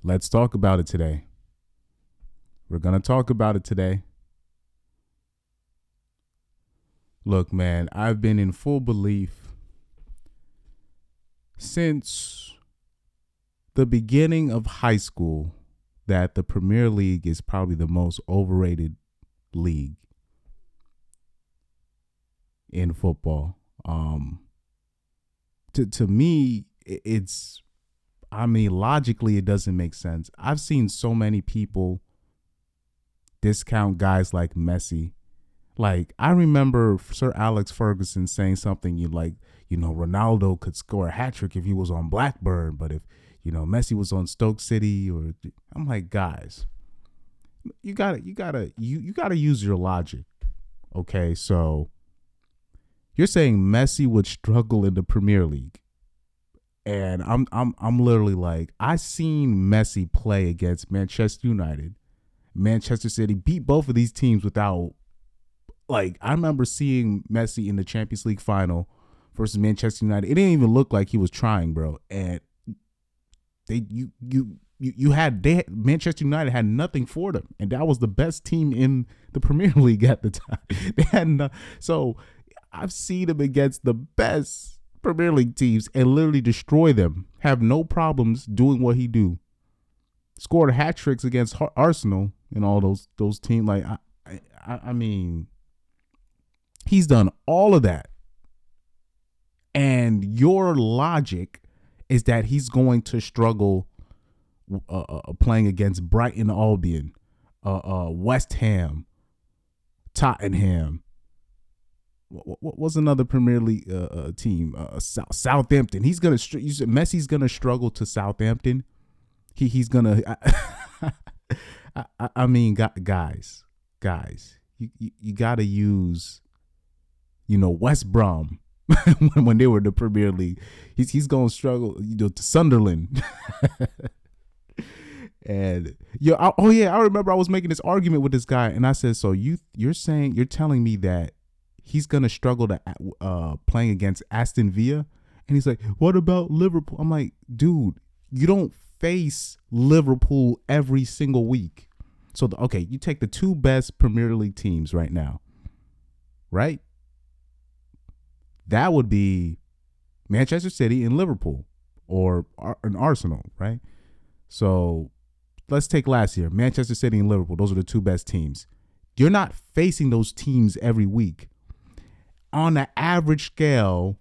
Let's talk about it today. We're going to talk about it today. Look, man, I've been in full belief since the beginning of high school that the Premier League is probably the most overrated league in football. To me, logically, it doesn't make sense. I've seen so many people discount guys like Messi. Like, I remember Sir Alex Ferguson saying something Ronaldo could score a hat trick if he was on Blackburn, but if, Messi was on Stoke City, or I'm like, guys, you gotta use your logic. Okay, so you're saying Messi would struggle in the Premier League. And I'm literally like, I seen Messi play against Manchester United. Manchester City beat both of these teams without, I remember seeing Messi in the Champions League final versus Manchester United. It didn't even look like he was trying, bro. And Manchester United had nothing for them, and that was the best team in the Premier League at the time. They had so I've seen him against the best Premier League teams and literally destroy them. Have no problems doing what he do. Scored hat tricks against Arsenal and all those teams. I mean, he's done all of that. And your logic is that he's going to struggle playing against Brighton Albion, West Ham, Tottenham. What was another Premier League team? Southampton. Messi's gonna struggle to Southampton. He's gonna. I mean, guys, you gotta use, West Brom when they were in the Premier League. He's gonna struggle, to Sunderland. And I remember I was making this argument with this guy, and I said, so you're telling me that he's gonna struggle to playing against Aston Villa? And he's like, what about Liverpool? I'm like, dude, you don't face Liverpool every single week. So you take the two best Premier League teams right now, right? That would be Manchester City and Liverpool, or an Arsenal, right? So let's take last year, Manchester City and Liverpool. Those are the two best teams. You're not facing those teams every week. On the average scale,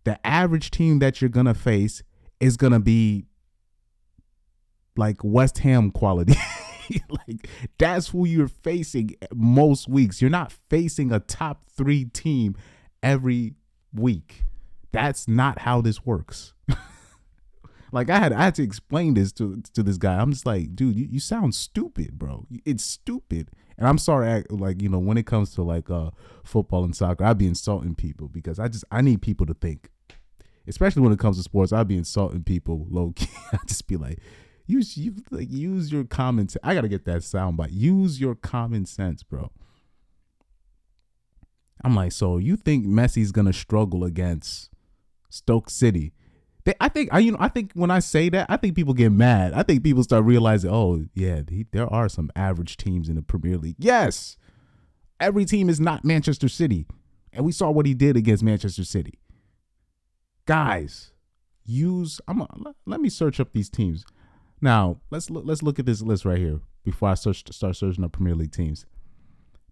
the average team that you're going to face is going to be like West Ham quality. That's who you're facing most weeks. You're not facing a top 3 team every week. That's not how this works. I had to explain this to this guy. I'm just like, dude, you sound stupid, bro. It's stupid. And I'm sorry, when it comes to football and soccer, I'd be insulting people because I need people to think. Especially when it comes to sports, I'd be insulting people low key. I'd just be like, use your common sense. I gotta get that soundbite. Use your common sense, bro. I'm like, so you think Messi's gonna struggle against Stoke City? I think when I say that, I think people get mad. I think people start realizing, oh yeah, there are some average teams in the Premier League. Yes, every team is not Manchester City, and we saw what he did against Manchester City. Guys, let me search up these teams. Now let's look at this list right here before I start searching up Premier League teams.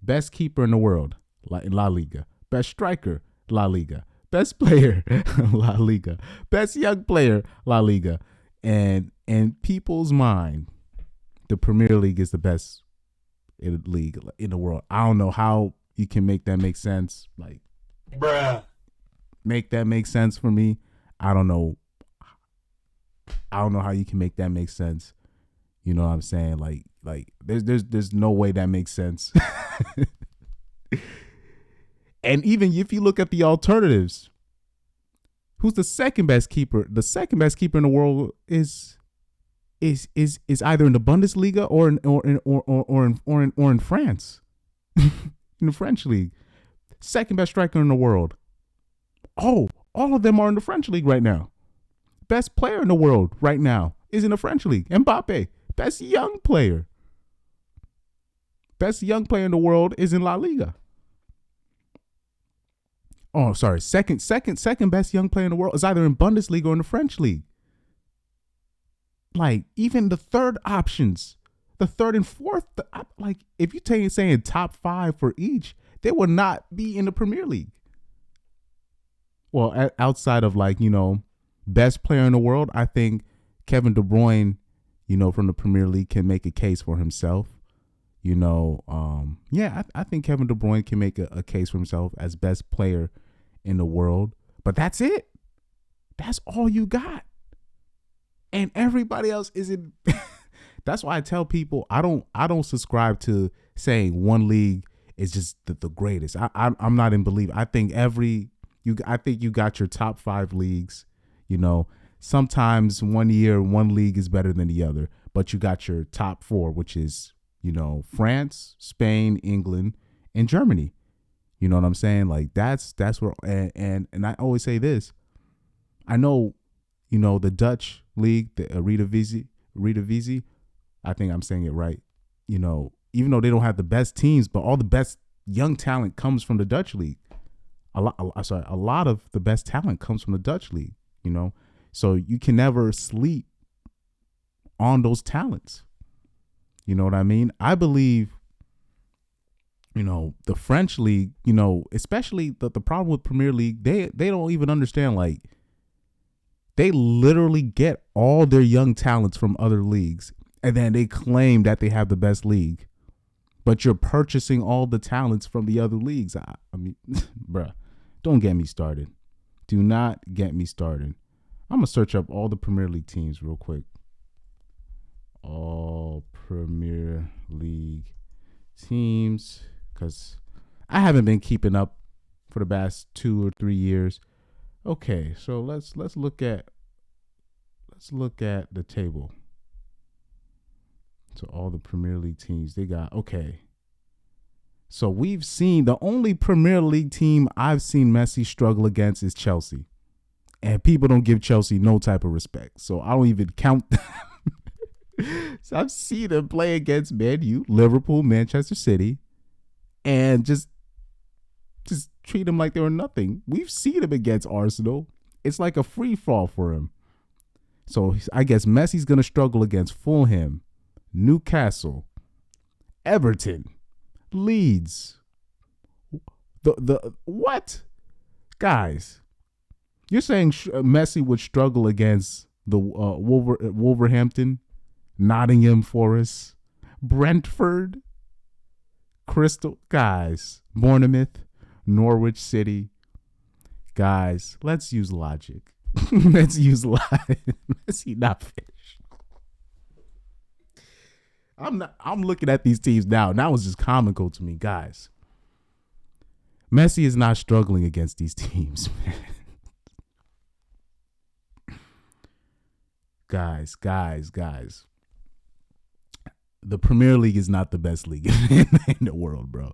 Best keeper in the world, in La Liga. Best striker, La Liga. Best player, La Liga. Best young player, La Liga. And in people's mind, the Premier League is the best league in the world. I don't know how you can make that make sense. Bruh. Make that make sense for me. I don't know how you can make that make sense. You know what I'm saying? There's no way that makes sense. And even if you look at the alternatives, who's the second best keeper? The second best keeper in the world is either in the Bundesliga or in France, in the French league. Second best striker in the world. Oh, all of them are in the French league right now. Best player in the world right now. is in the French league. Mbappe, best young player. Best young player in the world is in La Liga. Oh, sorry. Second best young player in the world is either in Bundesliga or in the French league. Like, even the third options, the third and fourth, like, if you're saying top 5 for each, they will not be in the Premier League. Well, outside of, like, best player in the world, I think Kevin De Bruyne, from the Premier League can make a case for himself. I think Kevin De Bruyne can make a case for himself as best player in the world. But that's it. That's all you got. And everybody else isn't. That's why I tell people I don't subscribe to saying one league is just the greatest. I'm not in belief. I think you got your top 5 leagues. Sometimes one year one league is better than the other, but you got your top 4, which is France, Spain, England, and Germany. You know what I'm saying? Like that's where and I always say this. I know, the Dutch league, the Eredivisie, I think I'm saying it right. Even though they don't have the best teams, but all the best young talent comes from the Dutch league. A lot of the best talent comes from the Dutch league. So you can never sleep on those talents. You know what I mean? I believe, the French league, especially the problem with Premier League, they don't even understand, like, they literally get all their young talents from other leagues, and then they claim that they have the best league, but you're purchasing all the talents from the other leagues. I mean, bruh, don't get me started. Do not get me started. I'm going to search up all the Premier League teams real quick. All Premier League teams, because I haven't been keeping up for the past 2 or 3 years. Okay, so let's look at the table. So all the Premier League teams they got. Okay. So we've seen the only Premier League team I've seen Messi struggle against is Chelsea. And people don't give Chelsea no type of respect. So I don't even count them. So I've seen him play against Man U, Liverpool, Manchester City, and just treat them like they were nothing. We've seen him against Arsenal. It's like a free fall for him. So I guess Messi's going to struggle against Fulham, Newcastle, Everton, Leeds. The what? Guys, you're saying Messi would struggle against the Wolverhampton, Nottingham Forest, Brentford, Crystal, guys, Bournemouth, Norwich City. Guys, let's use logic. Let's use logic. Messi not finished. I'm looking at these teams now. That was just comical to me, guys. Messi is not struggling against these teams, man. Guys. The Premier League is not the best league in the world, bro.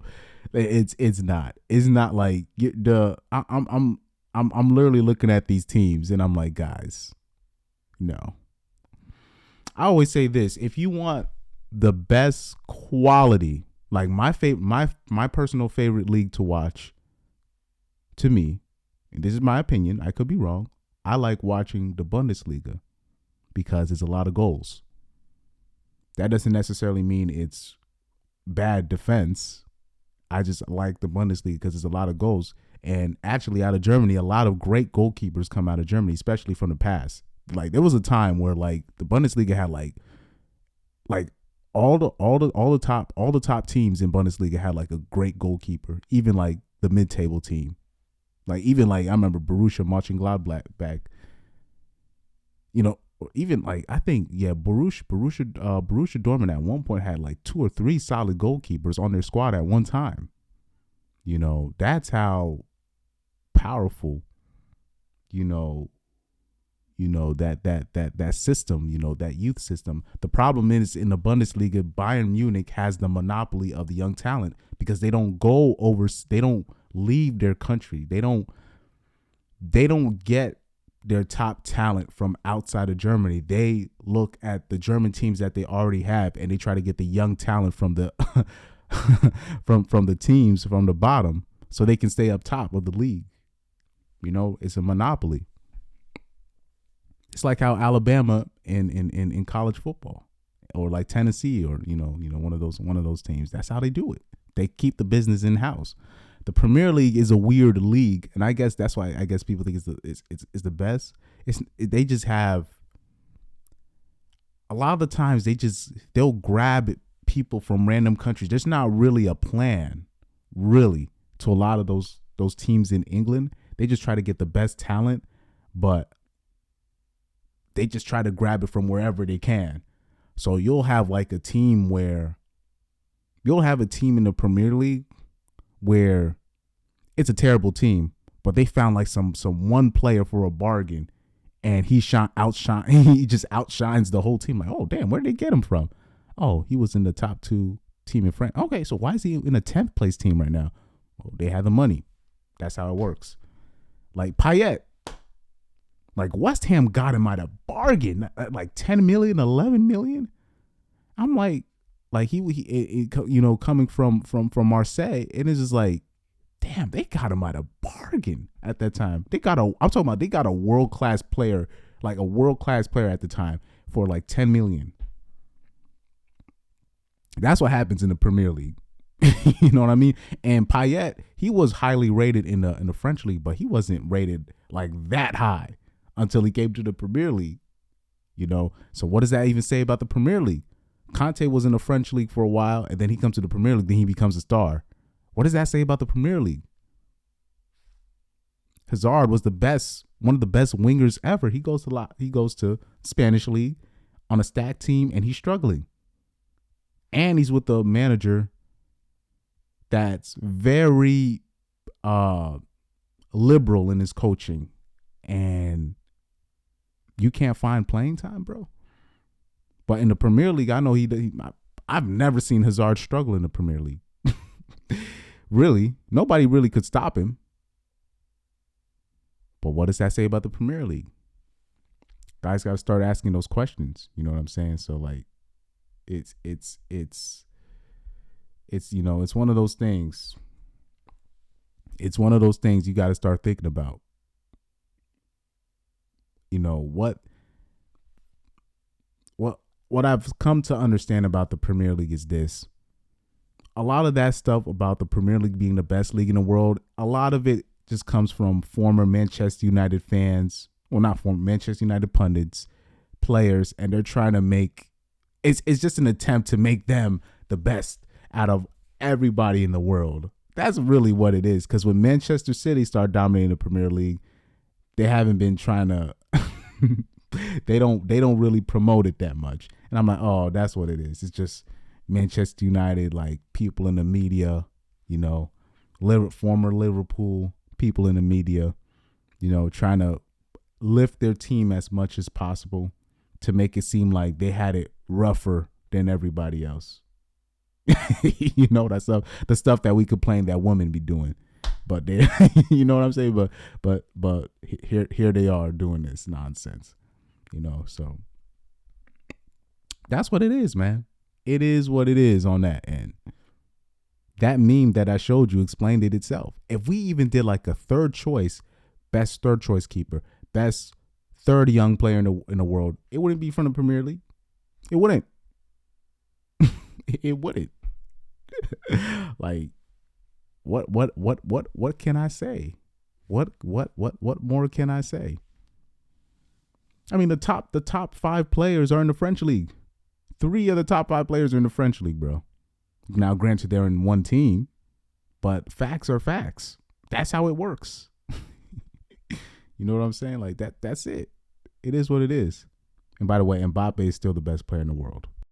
It's not. It's not like I'm literally looking at these teams and I'm like, guys, no. I always say this: if you want the best quality, like my personal favorite league to watch, to me, and this is my opinion, I could be wrong, I like watching the Bundesliga because it's a lot of goals. That doesn't necessarily mean it's bad defense. I just like the Bundesliga because it's a lot of goals. And actually, out of Germany, a lot of great goalkeepers come out of Germany, especially from the past. Like there was a time where like the Bundesliga had like all the top teams in Bundesliga had like a great goalkeeper, even like the mid-table team. Like even like I remember Borussia Mönchengladbach. Even like I think Borussia Dortmund at one point had like 2 or 3 solid goalkeepers on their squad at one time. That's how powerful that system, that youth system. The problem is in the Bundesliga, Bayern Munich has the monopoly of the young talent because they don't leave their country. They don't get their top talent from outside of Germany. They look at the German teams that they already have, and they try to get the young talent from the from the teams from the bottom, so they can stay up top of the league. You know, it's a monopoly. It's like how Alabama in college football, or like Tennessee, or one of those teams. That's how they do it. They keep the business in house. The Premier League is a weird league, and I guess that's why people think it's the best. They just have a lot of the times they'll grab people from random countries. There's not really a plan, really, to a lot of those teams in England. They just try to get the best talent, but they just try to grab it from wherever they can. So you'll have like a team in the Premier League where it's a terrible team, but they found like some one player for a bargain, and he just outshines the whole team. Like, oh damn, where did they get him from? Oh, he was in the top 2 team in France. Okay, so why is he in a 10th place team right now? Well, they have the money. That's how it works. Like Payet, like West Ham got him at a bargain, like 10 million, 11 million. I'm like he coming from Marseille, and it's just like, damn, they got him at a bargain at that time. They got a world-class player, like a world-class player at the time for like 10 million. That's what happens in the Premier League. You know what I mean? And Payet, he was highly rated in the French league, but he wasn't rated like that high until he came to the Premier League. You know, so what does that even say about the Premier League? Conte was in the French league for a while, and then he comes to the Premier League, then he becomes a star. What does that say about the Premier League? Hazard was one of the best wingers ever. He goes to Spanish league on a stacked team, and he's struggling. And he's with the manager that's very liberal in his coaching, and you can't find playing time, bro. But in the Premier League, I know I've never seen Hazard struggle in the Premier League. Really, nobody really could stop him. But what does that say about the Premier League? Guys got to start asking those questions. You know what I'm saying? So like, it's one of those things. It's one of those things you got to start thinking about. You know what I've come to understand about the Premier League is this. A lot of that stuff about the Premier League being the best league in the world, a lot of it just comes from former Manchester United fans. Well, not former Manchester United pundits, players, and they're trying to make it's just an attempt to make them the best out of everybody in the world. That's really what it is. Because when Manchester City started dominating the Premier League, they haven't been trying to they don't really promote it that much. And I'm like, oh, that's what it is. It's just Manchester United, like people in the media, former Liverpool people in the media, trying to lift their team as much as possible to make it seem like they had it rougher than everybody else. That stuff, the stuff that we complain that women be doing, but they, you know what I'm saying? But here they are doing this nonsense, so that's what it is, man. It is what it is on that end. That meme that I showed you explained it itself. If we even did like a third choice, best third choice keeper, best third young player in the world, it wouldn't be from the Premier League. It wouldn't. It wouldn't. Like, what can I say? What more can I say? I mean, the top 5 players are in the French league. 3 of the top 5 players are in the French league, bro. Now, granted, they're in one team, but facts are facts. That's how it works. You know what I'm saying? Like that's it. It is what it is. And by the way, Mbappe is still the best player in the world.